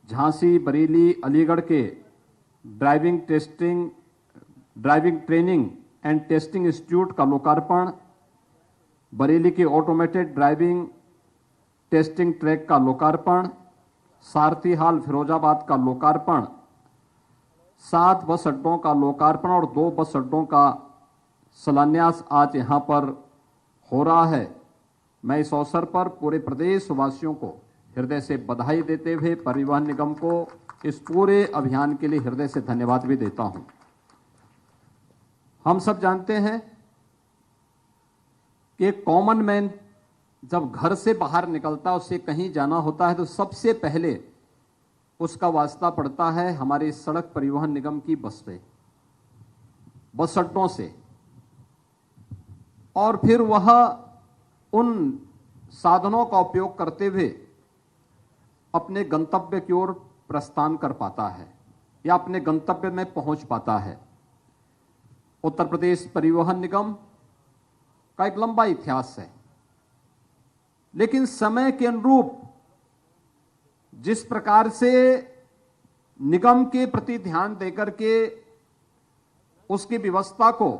झांसी, बरेली, अलीगढ़ के driving training and testing institute का लोकार्पण, बरेली के ऑटोमेटेड ड्राइविंग टेस्टिंग ट्रैक का लोकार्पण, सारथी हाल फिरोजाबाद का लोकार्पण, 7 बस अड्डों का लोकार्पण और 2 बस अड्डों का शिलान्यास आज यहां पर हो रहा है। मैं इस अवसर पर पूरे प्रदेश वासियों को हृदय से बधाई देते हुए परिवहन निगम को इस पूरे अभियान के लिए हृदय से धन्यवाद भी देता हूं। हम सब जानते हैं कि कॉमन मैन जब घर से बाहर निकलता है, उसे कहीं जाना होता है तो सबसे पहले उसका वास्ता पड़ता है हमारे सड़क परिवहन निगम की बस से, बस अड्डों से, और फिर वह उन साधनों का उपयोग करते हुए अपने गंतव्य की ओर प्रस्थान कर पाता है या अपने गंतव्य में पहुंच पाता है। उत्तर प्रदेश परिवहन निगम का एक लंबा इतिहास है, लेकिन समय के अनुरूप जिस प्रकार से निगम के प्रति ध्यान देकर के उसकी व्यवस्था को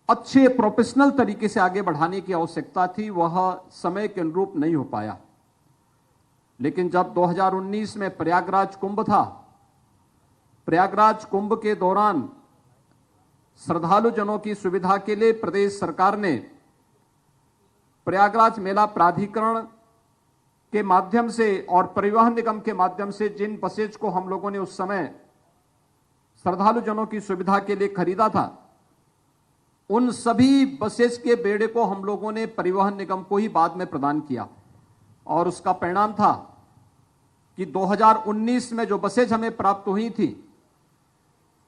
अच्छे प्रोफेशनल तरीके से आगे बढ़ाने की आवश्यकता थी, वह समय के अनुरूप नहीं हो पाया। लेकिन जब 2019 में प्रयागराज कुंभ था, प्रयागराज कुंभ के दौरान श्रद्धालु जनों की सुविधा के लिए प्रदेश सरकार ने प्रयागराज मेला प्राधिकरण के माध्यम से और परिवहन निगम के माध्यम से जिन बसेज को हम लोगों ने उस समय श्रद्धालु जनों की सुविधा के लिए खरीदा था, उन सभी बसेज के बेड़े को हम लोगों ने परिवहन निगम को ही बाद में प्रदान किया। और उसका परिणाम था कि 2019 में जो बसेज हमें प्राप्त हुई थी,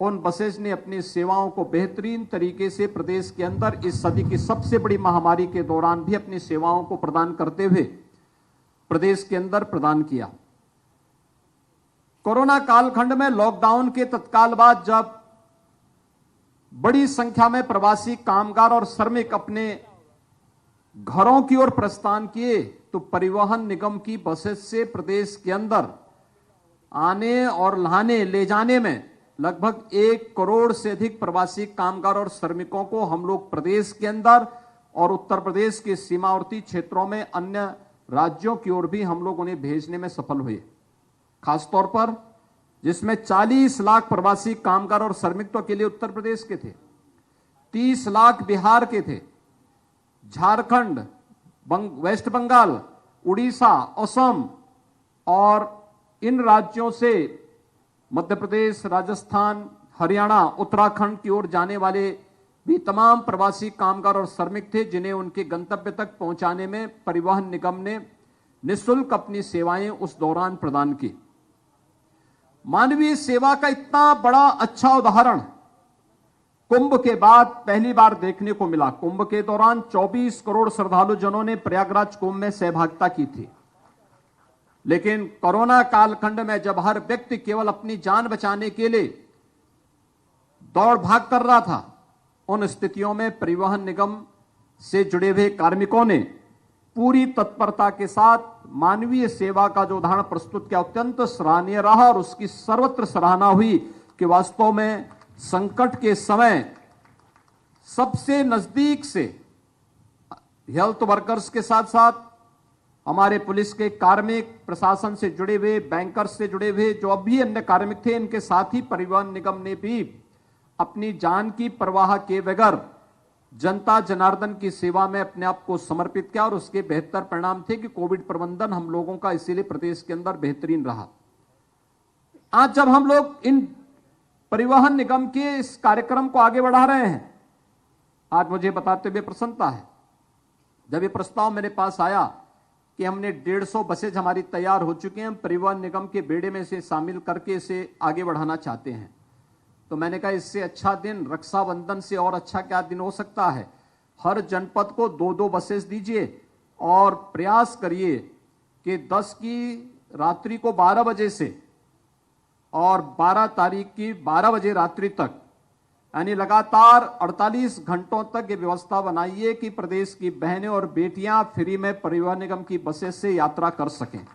उन बसेज ने अपनी सेवाओं को बेहतरीन तरीके से प्रदेश के अंदर इस सदी की सबसे बड़ी महामारी के दौरान भी अपनी सेवाओं को प्रदान करते हुए प्रदेश के अंदर प्रदान किया। कोरोना कालखंड में लॉकडाउन के तत्काल बाद जब बड़ी संख्या में प्रवासी कामगार और श्रमिक अपने घरों की ओर प्रस्थान किए, तो परिवहन निगम की बसेस से प्रदेश के अंदर आने और लाने ले जाने में लगभग 1 करोड़ से अधिक प्रवासी कामगार और श्रमिकों को हम लोग प्रदेश के अंदर और उत्तर प्रदेश के सीमावर्ती क्षेत्रों में अन्य राज्यों की ओर भी हम लोग उन्हें भेजने में सफल हुए। खासतौर पर जिसमें 40 लाख प्रवासी कामगार और श्रमिकों के लिए उत्तर प्रदेश के थे, 30 लाख बिहार के थे, झारखंड, वेस्ट बंगाल, उड़ीसा, असम और इन राज्यों से मध्य प्रदेश, राजस्थान, हरियाणा, उत्तराखंड की ओर जाने वाले भी तमाम प्रवासी कामगार और श्रमिक थे, जिन्हें उनके गंतव्य तक पहुंचाने में परिवहन निगम ने निःशुल्क अपनी सेवाएं उस दौरान प्रदान की। मानवीय सेवा का इतना बड़ा अच्छा उदाहरण कुंभ के बाद पहली बार देखने को मिला। कुंभ के दौरान 24 करोड़ श्रद्धालु जनों ने प्रयागराज कुंभ में सहभागिता की थी, लेकिन कोरोना कालखंड में जब हर व्यक्ति केवल अपनी जान बचाने के लिए दौड़ भाग कर रहा था, उन स्थितियों में परिवहन निगम से जुड़े हुए कार्मिकों ने पूरी तत्परता के साथ मानवीय सेवा का जो उदाहरण प्रस्तुत किया, अत्यंत सराहनीय रहा और उसकी सर्वत्र सराहना हुई कि वास्तव में संकट के समय सबसे नजदीक से हेल्थ वर्कर्स के साथ साथ हमारे पुलिस के कार्मिक, प्रशासन से जुड़े हुए, बैंकर्स से जुड़े हुए जो अभी अन्य कार्मिक थे, इनके साथ ही परिवहन निगम ने भी अपनी जान की परवाह किए बगैर जनता जनार्दन की सेवा में अपने आप को समर्पित किया और उसके बेहतर परिणाम थे कि कोविड प्रबंधन हम लोगों का इसीलिए प्रदेश के अंदर बेहतरीन रहा। आज जब हम लोग इन परिवहन निगम के इस कार्यक्रम को आगे बढ़ा रहे हैं, आज मुझे बताते हुए प्रसन्नता है, जब ये प्रस्ताव मेरे पास आया कि हमने 150 बसेज हमारी तैयार हो चुकी हैं, हम परिवहन निगम के बेड़े में इसे शामिल करके इसे आगे बढ़ाना चाहते हैं, तो मैंने कहा इससे अच्छा दिन रक्षाबंधन से और अच्छा क्या दिन हो सकता है। हर जनपद को 2-2 बसेस दीजिए और प्रयास करिए कि 10 की रात्रि को 12 बजे से और 12 तारीख की 12 बजे रात्रि तक, यानी लगातार 48 घंटों तक ये व्यवस्था बनाइए कि प्रदेश की बहनें और बेटियां फ्री में परिवहन निगम की बसेस से यात्रा कर सकें।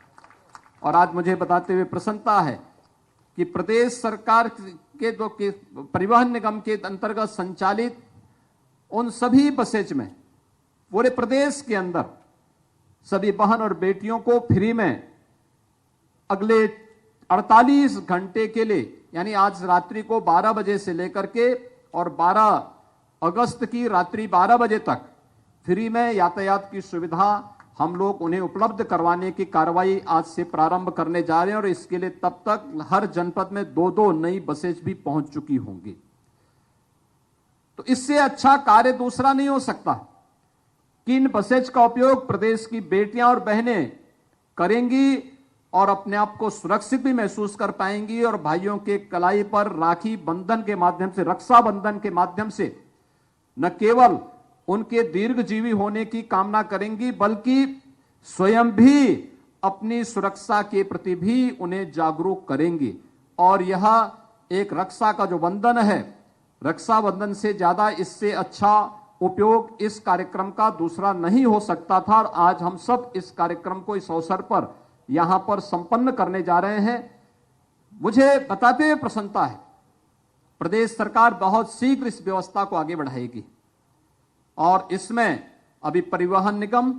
और आज मुझे बताते हुए प्रसन्नता है कि प्रदेश सरकार के परिवहन निगम के अंतर्गत संचालित उन सभी बसेज में पूरे प्रदेश के अंदर सभी बहन और बेटियों को फ्री में अगले 48 घंटे के लिए, यानी आज रात्रि को 12 बजे से लेकर के और 12 अगस्त की रात्रि 12 बजे तक फ्री में यातायात की सुविधा हम लोग उन्हें उपलब्ध करवाने की कार्रवाई आज से प्रारंभ करने जा रहे हैं। और इसके लिए तब तक हर जनपद में 2-2 नई बसेज भी पहुंच चुकी होंगी। तो इससे अच्छा कार्य दूसरा नहीं हो सकता कि इन बसेज का उपयोग प्रदेश की बेटियां और बहनें करेंगी और अपने आप को सुरक्षित भी महसूस कर पाएंगी और भाइयों के कलाई पर राखी बंधन के माध्यम से, रक्षाबंधन के माध्यम से न केवल उनके दीर्घजीवी होने की कामना करेंगी बल्कि स्वयं भी अपनी सुरक्षा के प्रति भी उन्हें जागरूक करेंगी। और यह एक रक्षा का जो बंधन है, रक्षाबंधन से ज्यादा इससे अच्छा उपयोग इस कार्यक्रम का दूसरा नहीं हो सकता था। और आज हम सब इस कार्यक्रम को इस अवसर पर यहां पर संपन्न करने जा रहे हैं। मुझे बताते हुए प्रसन्नता है, प्रदेश सरकार बहुत शीघ्र इस व्यवस्था को आगे बढ़ाएगी और इसमें अभी परिवहन निगम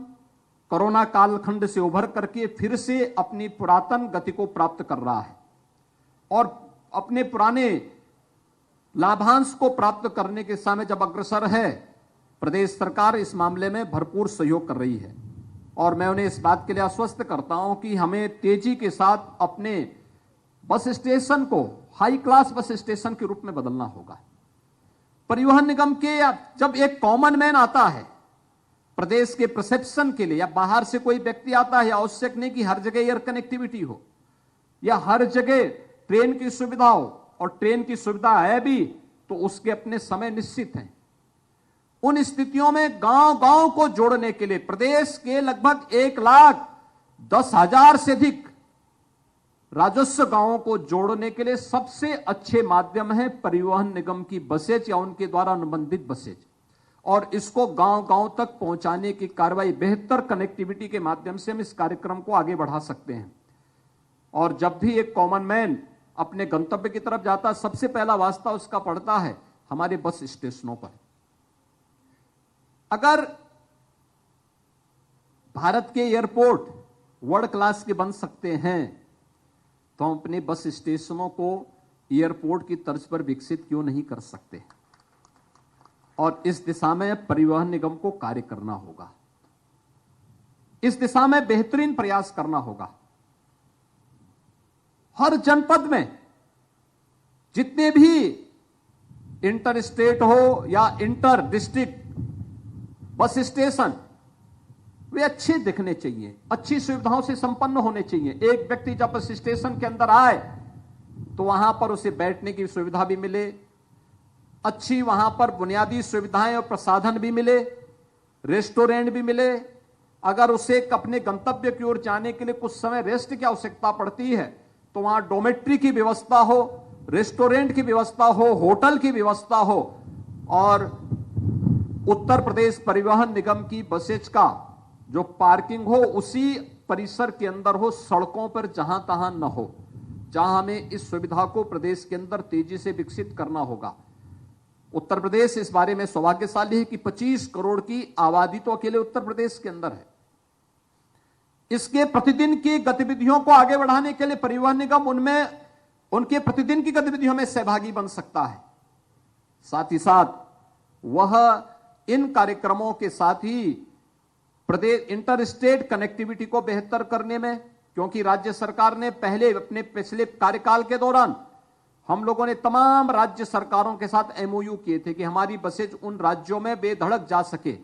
कोरोना कालखंड से उभर करके फिर से अपनी पुरातन गति को प्राप्त कर रहा है और अपने पुराने लाभांश को प्राप्त करने के समय जब अग्रसर है, प्रदेश सरकार इस मामले में भरपूर सहयोग कर रही है। और मैं उन्हें इस बात के लिए आश्वस्त करता हूं कि हमें तेजी के साथ अपने बस स्टेशन को हाई क्लास बस स्टेशन के रूप में बदलना होगा। परिवहन निगम के जब एक कॉमन मैन आता है प्रदेश के परसेप्शन के लिए, या बाहर से कोई व्यक्ति आता है, आवश्यक नहीं कि हर जगह एयर कनेक्टिविटी हो या हर जगह ट्रेन की सुविधा हो, और ट्रेन की सुविधा है भी तो उसके अपने समय निश्चित हैं। उन स्थितियों में गांव-गांव को जोड़ने के लिए प्रदेश के लगभग 1,10,000 से अधिक राजस्व गांवों को जोड़ने के लिए सबसे अच्छे माध्यम है परिवहन निगम की बसेज या उनके द्वारा अनुबंधित बसेज। और इसको गांव-गांव तक पहुंचाने की कार्रवाई बेहतर कनेक्टिविटी के माध्यम से हम इस कार्यक्रम को आगे बढ़ा सकते हैं। और जब भी एक कॉमन मैन अपने गंतव्य की तरफ जाता, सबसे पहला वास्ता उसका पड़ता है हमारे बस स्टेशनों पर। अगर भारत के एयरपोर्ट वर्ल्ड क्लास के बन सकते हैं तो हम अपने बस स्टेशनों को एयरपोर्ट की तर्ज पर विकसित क्यों नहीं कर सकते। और इस दिशा में परिवहन निगम को कार्य करना होगा, इस दिशा में बेहतरीन प्रयास करना होगा। हर जनपद में जितने भी इंटर स्टेट हो या इंटर डिस्ट्रिक्ट बस स्टेशन, वे अच्छे दिखने चाहिए, अच्छी सुविधाओं से संपन्न होने चाहिए। एक व्यक्ति जब बस स्टेशन के अंदर आए तो वहां पर उसे बैठने की सुविधा भी मिले, अच्छी वहां पर बुनियादी सुविधाएं और प्रसाधन भी मिले, रेस्टोरेंट भी मिले। अगर उसे अपने गंतव्य की ओर जाने के लिए कुछ समय रेस्ट की आवश्यकता पड़ती है तो वहां डोमेट्री की व्यवस्था हो, रेस्टोरेंट की व्यवस्था हो, होटल की व्यवस्था हो। और उत्तर प्रदेश परिवहन निगम की बसेज का जो पार्किंग हो उसी परिसर के अंदर हो, सड़कों पर जहां तहां न हो। जहां हमें इस सुविधा को प्रदेश के अंदर तेजी से विकसित करना होगा। उत्तर प्रदेश इस बारे में सौभाग्यशाली है कि 25 करोड़ की आबादी तो अकेले उत्तर प्रदेश के अंदर है। इसके प्रतिदिन की गतिविधियों को आगे बढ़ाने के लिए परिवहन निगम उनमें उनके प्रतिदिन की गतिविधियों में सहभागी बन सकता है। साथ ही साथ वह इन कार्यक्रमों के साथ ही प्रदेश इंटर स्टेट कनेक्टिविटी को बेहतर करने में, क्योंकि राज्य सरकार ने पहले अपने पिछले कार्यकाल के दौरान हम लोगों ने तमाम राज्य सरकारों के साथ एमओयू किए थे कि हमारी बसेज उन राज्यों में बेधड़क जा सके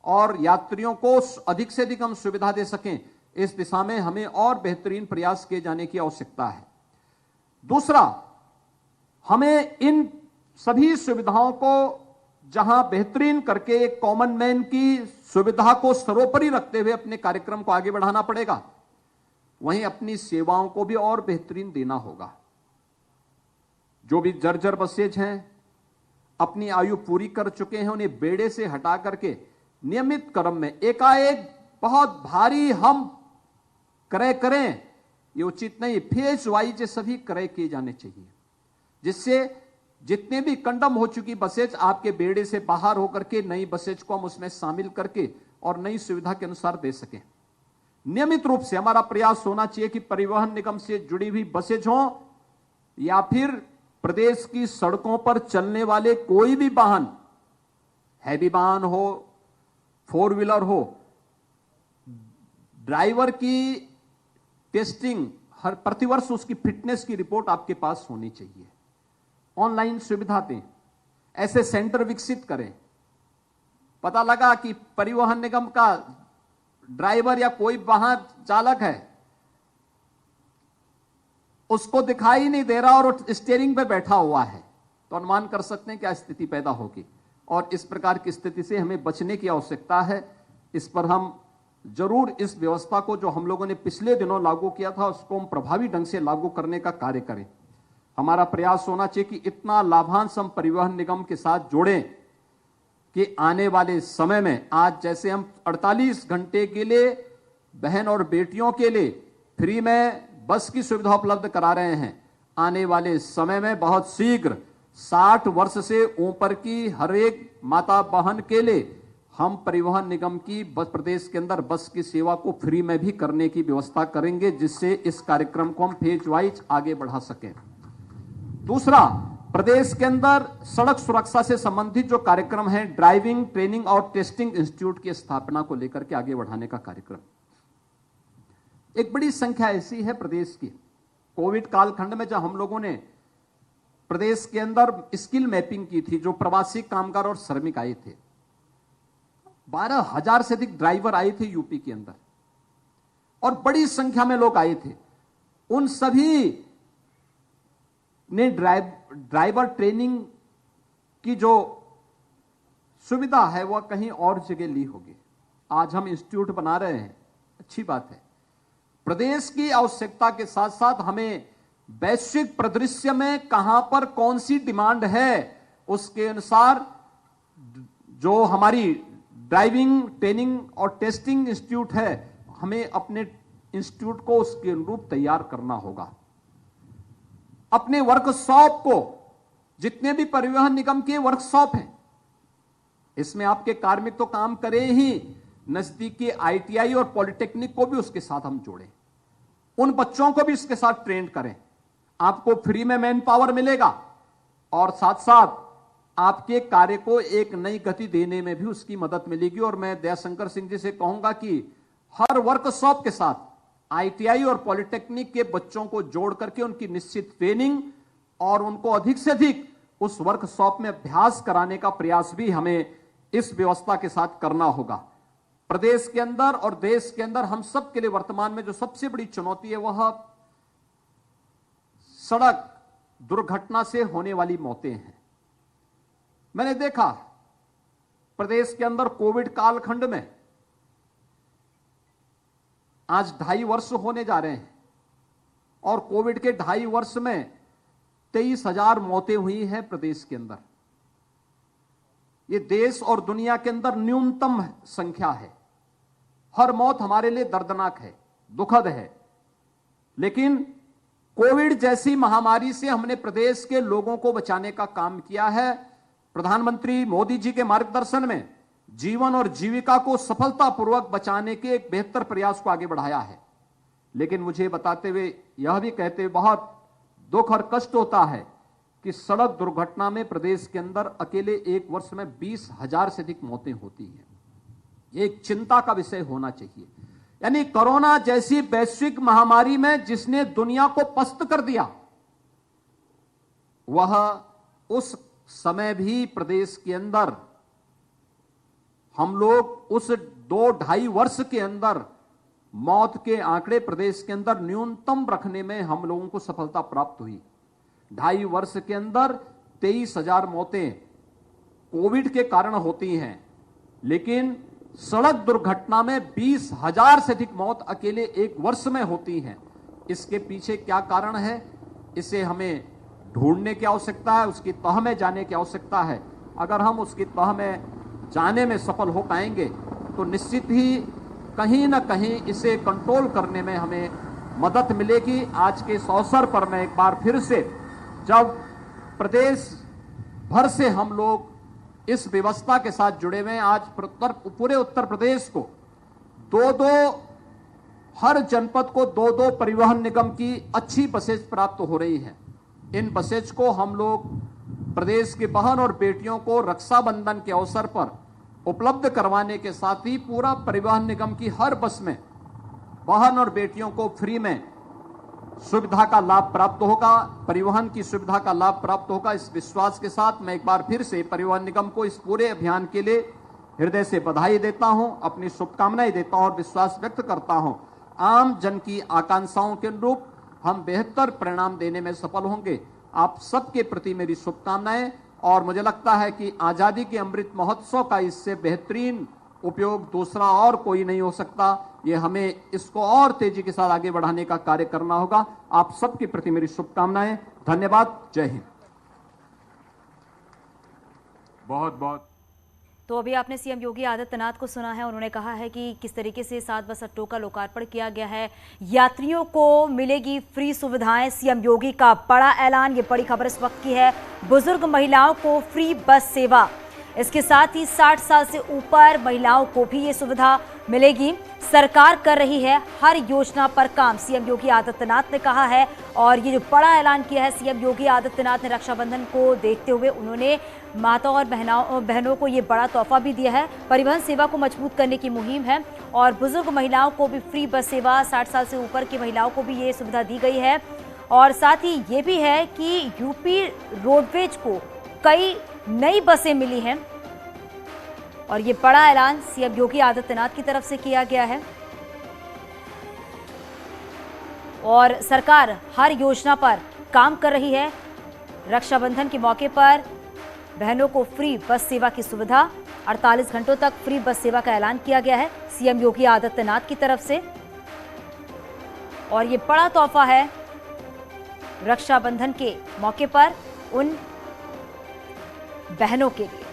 और यात्रियों को अधिक से अधिक हम सुविधा दे सकें। इस दिशा में हमें और बेहतरीन प्रयास किए जाने की आवश्यकता है। दूसरा, हमें इन सभी सुविधाओं को जहां बेहतरीन करके एक कॉमन मैन की सुविधा को सर्वोपरि रखते हुए अपने कार्यक्रम को आगे बढ़ाना पड़ेगा, वहीं अपनी सेवाओं को भी और बेहतरीन देना होगा। जो भी जर्जर बसेज हैं, अपनी आयु पूरी कर चुके हैं, उन्हें बेड़े से हटा करके नियमित क्रम में एकाएक बहुत भारी हम क्रय करें ये उचित नहीं। फेज वाइज ये सभी क्रय किए जाने चाहिए, जिससे जितने भी कंडम हो चुकी बसेज आपके बेड़े से बाहर होकर के नई बसेज को हम उसमें शामिल करके और नई सुविधा के अनुसार दे सकें। नियमित रूप से हमारा प्रयास होना चाहिए कि परिवहन निगम से जुड़ी हुई बसेज हो या फिर प्रदेश की सड़कों पर चलने वाले कोई भी वाहन, हैवी वाहन हो, 4 व्हीलर हो, ड्राइवर की टेस्टिंग हर प्रतिवर्ष उसकी फिटनेस की रिपोर्ट आपके पास होनी चाहिए। ऑनलाइन सुविधा दें, ऐसे सेंटर विकसित करें। पता लगा कि परिवहन निगम का ड्राइवर या कोई वाहन चालक है, उसको दिखाई नहीं दे रहा और स्टीयरिंग पे बैठा हुआ है, तो अनुमान कर सकते हैं क्या स्थिति पैदा होगी। और इस प्रकार की स्थिति से हमें बचने की आवश्यकता है। इस पर हम जरूर इस व्यवस्था को जो हम लोगों ने पिछले दिनों लागू किया था उसको हम प्रभावी ढंग से लागू करने का कार्य करें। हमारा प्रयास होना चाहिए कि इतना लाभांश हम परिवहन निगम के साथ जोड़ें कि आने वाले समय में, आज जैसे हम 48 घंटे के लिए बहन और बेटियों के लिए फ्री में बस की सुविधा उपलब्ध करा रहे हैं, आने वाले समय में बहुत शीघ्र 60 वर्ष से ऊपर की हर एक माता बहन के लिए हम परिवहन निगम की बस प्रदेश के अंदर बस की सेवा को फ्री में भी करने की व्यवस्था करेंगे, जिससे इस कार्यक्रम को हम फेज वाइज आगे बढ़ा सकें। दूसरा, प्रदेश के अंदर सड़क सुरक्षा से संबंधित जो कार्यक्रम है, ड्राइविंग ट्रेनिंग और टेस्टिंग इंस्टीट्यूट की स्थापना को लेकर के आगे बढ़ाने का कार्यक्रम। एक बड़ी संख्या ऐसी है प्रदेश की, कोविड कालखंड में जब हम लोगों ने प्रदेश के अंदर स्किल मैपिंग की थी, जो प्रवासी कामगार और श्रमिक आए थे, 12,000 से अधिक ड्राइवर आए थे यूपी के अंदर और बड़ी संख्या में लोग आए थे। उन सभी ने ड्राइवर ट्रेनिंग की जो सुविधा है वह कहीं और जगह ली होगी। आज हम इंस्टीट्यूट बना रहे हैं, अच्छी बात है। प्रदेश की आवश्यकता के साथ साथ हमें वैश्विक परिदृश्य में कहां पर कौन सी डिमांड है, उसके अनुसार जो हमारी ड्राइविंग ट्रेनिंग और टेस्टिंग इंस्टीट्यूट है, हमें अपने इंस्टीट्यूट को उसके अनुरूप तैयार करना होगा। अपने वर्कशॉप को, जितने भी परिवहन निगम के वर्कशॉप हैं, इसमें आपके कार्मिक तो काम करें ही, नजदीकी आईटीआई और पॉलिटेक्निक को भी उसके साथ हम जोड़ें, उन बच्चों को भी इसके साथ ट्रेन करें। आपको फ्री में मैन पावर मिलेगा और साथ साथ आपके कार्य को एक नई गति देने में भी उसकी मदद मिलेगी। और मैं दयाशंकर सिंह जी से कहूंगा कि हर वर्कशॉप के साथ आईटीआई और पॉलिटेक्निक के बच्चों को जोड़ करके उनकी निश्चित ट्रेनिंग और उनको अधिक से अधिक उस वर्कशॉप में अभ्यास कराने का प्रयास भी हमें इस व्यवस्था के साथ करना होगा। प्रदेश के अंदर और देश के अंदर हम सब के लिए वर्तमान में जो सबसे बड़ी चुनौती है वह सड़क दुर्घटना से होने वाली मौतें हैं। मैंने देखा प्रदेश के अंदर कोविड कालखंड में आज 2.5 वर्ष होने जा रहे हैं और कोविड के 2.5 वर्ष में 23,000 मौतें हुई हैं प्रदेश के अंदर। यह देश और दुनिया के अंदर न्यूनतम संख्या है। हर मौत हमारे लिए दर्दनाक है, दुखद है, लेकिन कोविड जैसी महामारी से हमने प्रदेश के लोगों को बचाने का काम किया है। प्रधानमंत्री मोदी जी के मार्गदर्शन में जीवन और जीविका को सफलतापूर्वक बचाने के एक बेहतर प्रयास को आगे बढ़ाया है। लेकिन मुझे बताते हुए यह भी कहते हुए बहुत दुख और कष्ट होता है कि सड़क दुर्घटना में प्रदेश के अंदर अकेले एक वर्ष में 20,000 से अधिक मौतें होती हैं। एक चिंता का विषय होना चाहिए। यानी कोरोना जैसी वैश्विक महामारी में जिसने दुनिया को पस्त कर दिया, वह उस समय भी प्रदेश के अंदर हम लोग उस 2-2.5 वर्ष के अंदर मौत के आंकड़े प्रदेश के अंदर न्यूनतम रखने में हम लोगों को सफलता प्राप्त हुई। 2.5 वर्ष के अंदर 23,000 मौतें कोविड के कारण होती हैं, लेकिन सड़क दुर्घटना में 20,000 से अधिक मौत अकेले एक वर्ष में होती हैं। इसके पीछे क्या कारण है, इसे हमें ढूंढने की आवश्यकता है, उसकी तह में जाने की आवश्यकता है। अगर हम उसकी तह में जाने में सफल हो पाएंगे तो निश्चित ही कहीं ना कहीं इसे कंट्रोल करने में हमें मदद मिलेगी। आज के इस अवसर पर मैं एक बार फिर से, जब प्रदेश भर से हम लोग इस व्यवस्था के साथ जुड़े हुए हैं, आज पूरे उत्तर प्रदेश को हर जनपद को दो परिवहन निगम की अच्छी बसेज प्राप्त हो रही है। इन बसेज को हम लोग प्रदेश की बहन और बेटियों को रक्षाबंधन के अवसर पर उपलब्ध करवाने के साथ ही पूरा परिवहन निगम की हर बस में बहन और बेटियों को फ्री में सुविधा का लाभ प्राप्त होगा, परिवहन की सुविधा का लाभ प्राप्त होगा। इस विश्वास के साथ मैं एक बार फिर से परिवहन निगम को इस पूरे अभियान के लिए हृदय से बधाई देता हूं, अपनी शुभकामनाएं देता हूं और विश्वास व्यक्त करता हूं आम जन की आकांक्षाओं के अनुरूप हम बेहतर परिणाम देने में सफल होंगे। आप सबके प्रति मेरी शुभकामनाएं, और मुझे लगता है कि आजादी के अमृत महोत्सव का इससे बेहतरीन उपयोग दूसरा और कोई नहीं हो सकता। ये हमें इसको और तेजी के साथ आगे बढ़ाने का कार्य करना होगा। आप सबके प्रति मेरी शुभकामनाएं। धन्यवाद। जय हिंद। बहुत बहुत। तो अभी आपने सीएम योगी आदित्यनाथ को सुना है। उन्होंने कहा है कि किस तरीके से 7 बस अड्डों का लोकार्पण किया गया है, यात्रियों को मिलेगी फ्री सुविधाएं। सीएम योगी का बड़ा ऐलान, ये बड़ी खबर इस वक्त की है। बुजुर्ग महिलाओं को फ्री बस सेवा, इसके साथ ही 60 साल से ऊपर महिलाओं को भी ये सुविधा मिलेगी। सरकार कर रही है हर योजना पर काम, सीएम योगी आदित्यनाथ ने कहा है। और ये जो बड़ा ऐलान किया है सीएम योगी आदित्यनाथ ने रक्षाबंधन को देखते हुए, उन्होंने माताओं और बहनों को ये बड़ा तोहफा भी दिया है। परिवहन सेवा को मजबूत करने की मुहिम है और बुजुर्ग महिलाओं को भी फ्री बस सेवा, 60 साल से ऊपर की महिलाओं को भी ये सुविधा दी गई है। और साथ ही ये भी है कि यूपी रोडवेज को कई नई बसें मिली हैं और ये बड़ा ऐलान सीएम योगी आदित्यनाथ की तरफ से किया गया है। और सरकार हर योजना पर काम कर रही है। रक्षाबंधन के मौके पर बहनों को फ्री बस सेवा की सुविधा, 48 घंटों तक फ्री बस सेवा का ऐलान किया गया है सीएम योगी आदित्यनाथ की तरफ से। और ये बड़ा तोहफा है रक्षाबंधन के मौके पर उन बहनों के लिए।